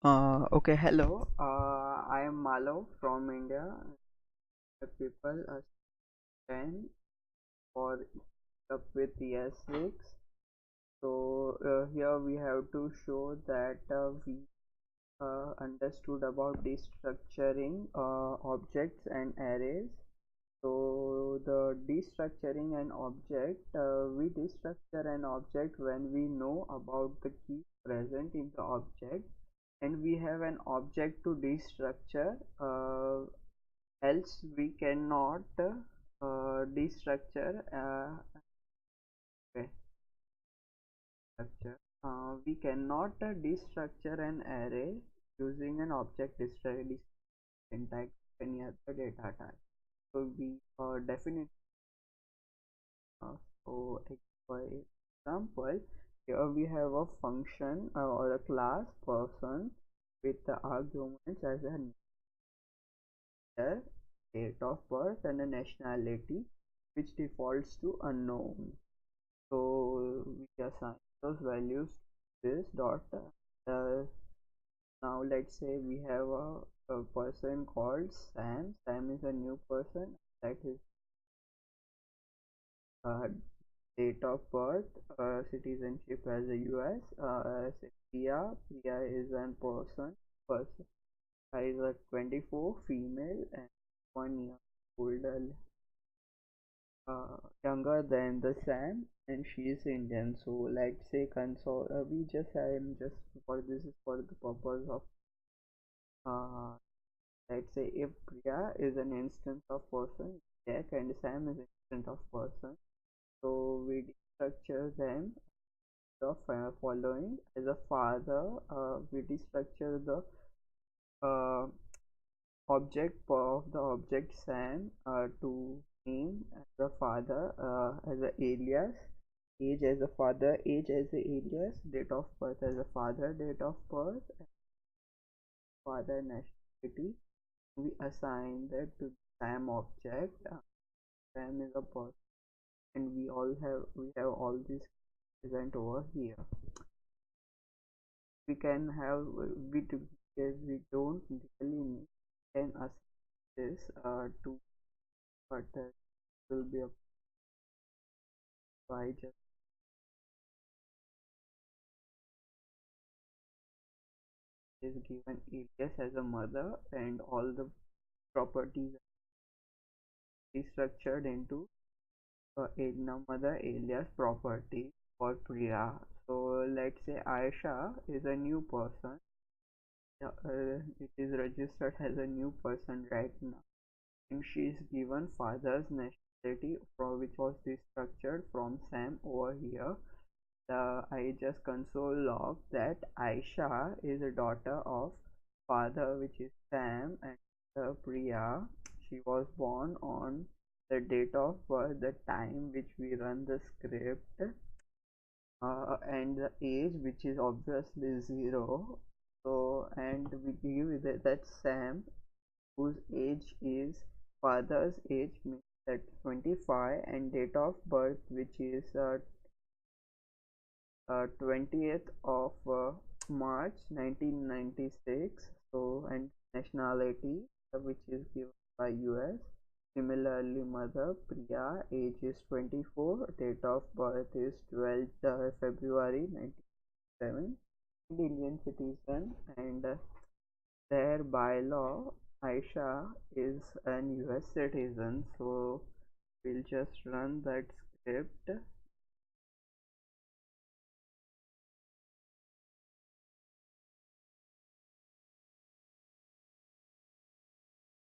Okay, hello. I am Malo from India. The people are 10 for up with year 6. So here we have to show that we understood about destructuring objects and arrays. So the destructuring an object, we destructure an object when we know about the key present in the object and we have an object to destructure, else we cannot destructure okay, structure. We cannot destructure an array using an object destructor syntax any other data type. So we definitely uh, so for example, here we have a function or a class person with the arguments as a date of birth and a nationality which defaults to unknown. So we assign those values to this dot. uh, Now let's say we have a person called Sam. Sam is a new person that is uh, date of birth, citizenship as a US. Priya is an person is a 24 female and 1 year older, younger than the Sam, and she is Indian. So let's say console. We just I am just for this is for the purpose of uh, let's say if Priya is an instance of person, Jack and Sam is an instance of person. So we destructure them the following as a father. We destructure the uh, object of the object Sam to name as the father as a alias, age as a father, age as a alias, date of birth as a father, date of birth, father nationality. We assign that to Sam object. Sam is a person, and we have all these present over here. We can have we don't really need can assign this to but will be a by just is given alias as a mother and all the properties are structured into a mother alias property for Priya. So let's say Aisha is a new person. It is registered as a new person right now, and she is given father's nationality from which was destructured from Sam over here. I just console log that Aisha is a daughter of father which is Sam and Priya. She was born on the date of birth, the time which we run the script, and the age which is obviously 0. So and we give that Sam whose age is father's age means that 25 and date of birth which is 20th of March 1996. So and nationality which is given by US. Similarly, mother Priya, age is 24, date of birth is 12th February 1997, Indian citizen, and there by law Aisha is an US citizen. So we'll just run that script.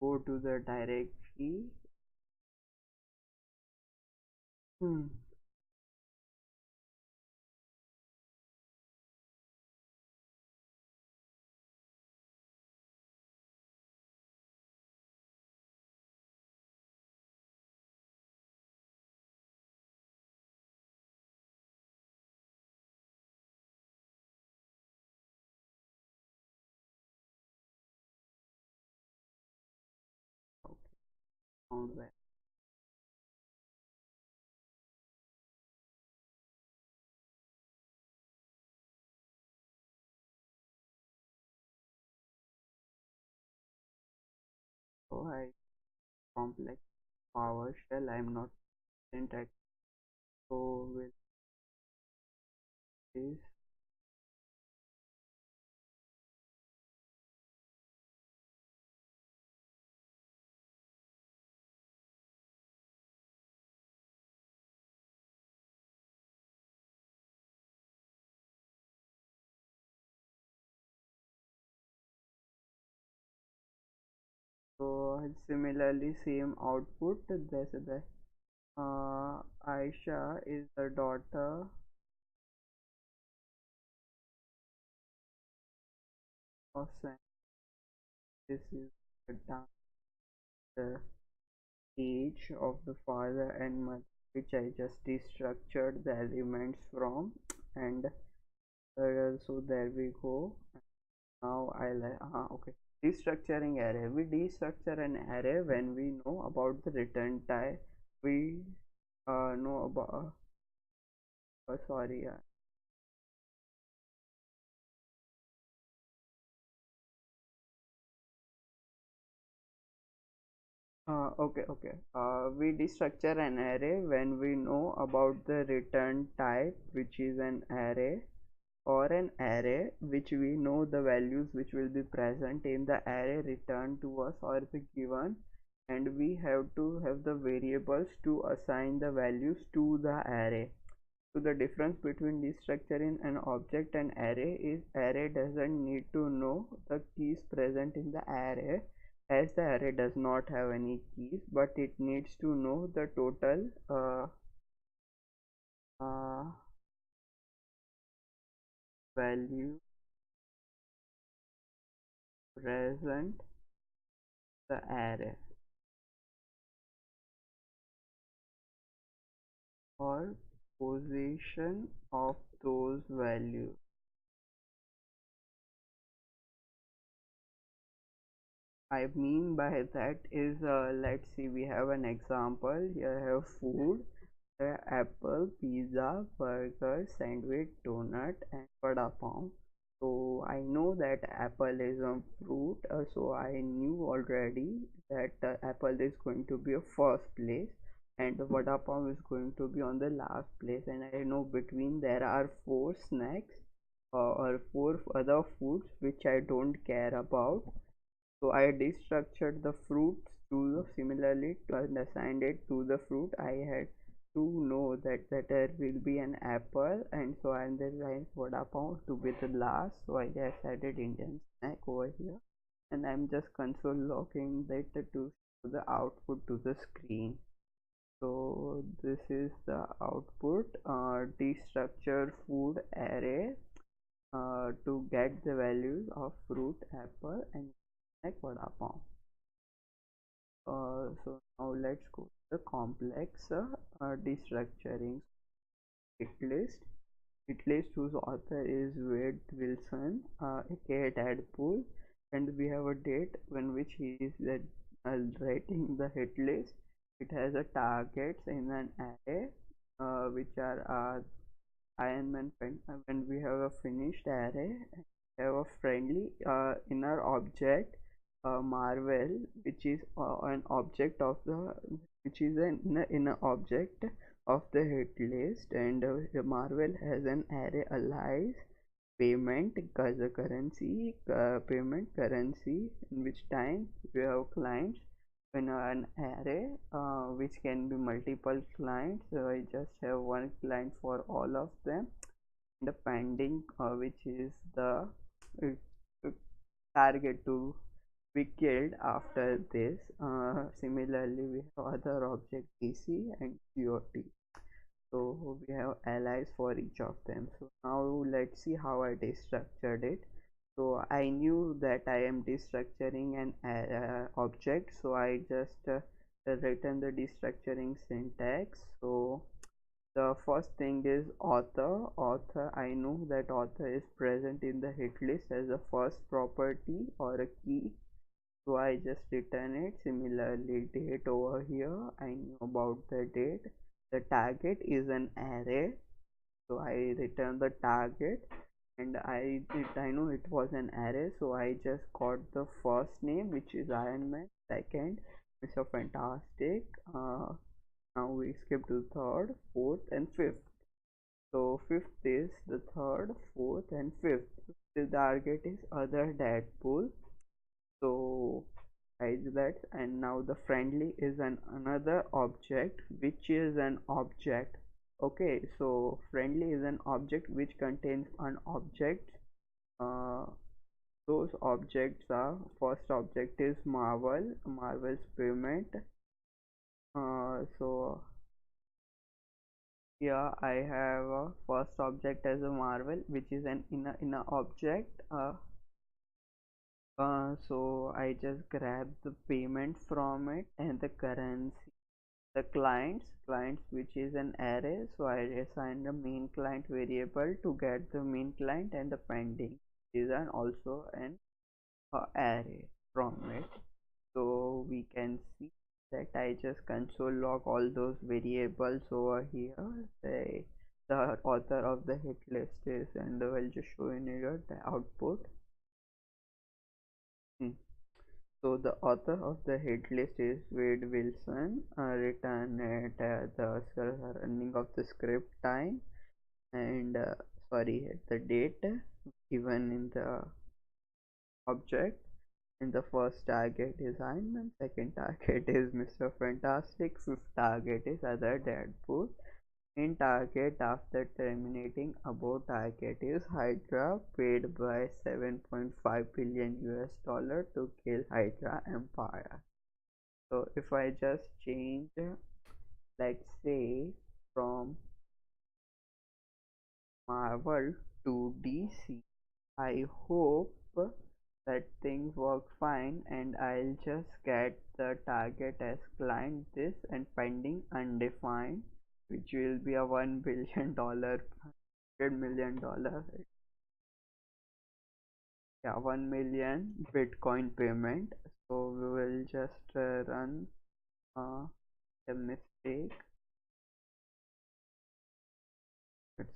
Go to the directory. Hmm. Okay, found that. I complex PowerShell. I'm not fluent at, so with this. So similarly, same output. There's the Aisha is the daughter of Sam. This is the age of the father and mother, which I just destructured the elements from, and so there we go. Now okay. Destructuring array. We destructure an array when we know about the return type. We know about. Sorry. Okay. We destructure an array when we know about the return type, which is an array, or an array which we know the values which will be present in the array returned to us or the given, and we have to have the variables to assign the values to the array. So the difference between destructuring an object and array is array doesn't need to know the keys present in the array, as the array does not have any keys, but it needs to know the total uh, value present the array, or position of those values. I mean by that is, let's see, we have an example. Here I have food, apple, pizza, burger, sandwich, donut, and vada pav. So I know that apple is a fruit, so I knew already that apple is going to be a first place, and the vada pav is going to be on the last place. And I know between there are four snacks or four other foods which I don't care about. So I destructured the fruits to similarly and assigned it to the fruit. I had to know that there will be an apple, and so and then I vada pav to be the last. So I just added Indian snack over here, and I'm just console logging that to show the output to the screen. So this is the output, destructured food array to get the values of fruit, apple, and snack vada pav. So now let's go to the complex destructuring. Hit list. Hit list whose author is Wade Wilson, aka Deadpool, and we have a date when which he is writing the hit list. It has a targets in an array, which are Iron Man pen. When we have a finished array, we have a friendly inner object, Marvel, which is an object of the, which is an inner object of the hit list, and Marvel has an array alias payment currency, payment currency, in which time we have clients in an array which can be multiple clients. So I just have one client for all of them. The pending, which is the uh, target to be killed after this. Similarly, we have other object DC and GOT. So we have allies for each of them. So now let's see how I destructured it. So I knew that I am destructuring an object, so I just written the destructuring syntax. So the first thing is author. I know that author is present in the hit list as a first property or a key, so I just return it. Similarly, date over here, I know about the date. The target is an array, so I return the target. and I know it was an array, so I just got the first name, which is Iron Man. Second, Mr. Fantastic. Now we skip to third, fourth, and fifth. So fifth is the third, fourth, and fifth. The target is other Deadpool. So I do that, and now the friendly is an another object, which is an object. Okay, so friendly is an object which contains an object. Uh, those objects are, first object is Marvel's payment. So here I have a first object as a Marvel, which is an inner object. So I just grab the payment from it and the currency, the clients which is an array. So I assign the main client variable to get the main client, and the pending is an also an array from it. So we can see that I just console log all those variables over here. Say the author of the hit list is, and I will just show in here the output. Hmm. So the author of the hit list is Wade Wilson, written at the running of the script time, and sorry, at the date given in the object. And the first target is Iron Man, second target is Mr. Fantastic, fifth target is other Deadpool. In target after terminating above target is Hydra, paid by 7.5 billion US dollar to kill Hydra Empire. So if I just change, let's say, from Marvel to DC, I hope that things work fine, and I'll just get the target as client this and pending undefined, which will be a $1 billion, $100 million, yeah, 1 million Bitcoin payment. So we will just run uh, a mistake. Let's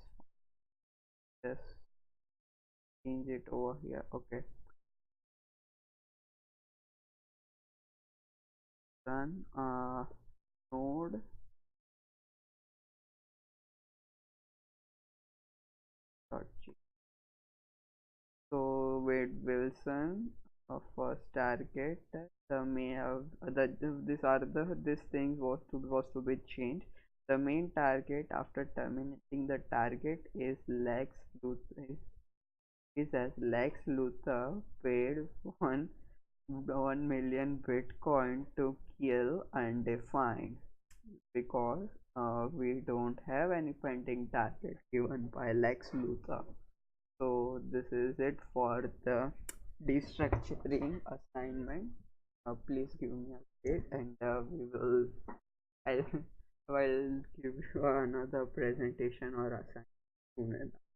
just change it over here. Okay, run node. So Wade Wilson, first target. The main these are these things was to be changed. The main target after terminating the target is Lex Luthor, is as Lex Luthor paid one 1 million Bitcoin to kill undefined, because we don't have any pending target given by Lex Luthor. So this is it for the destructuring assignment. Please give me a date, and we will I'll, I'll give you another presentation or assignment soon enough.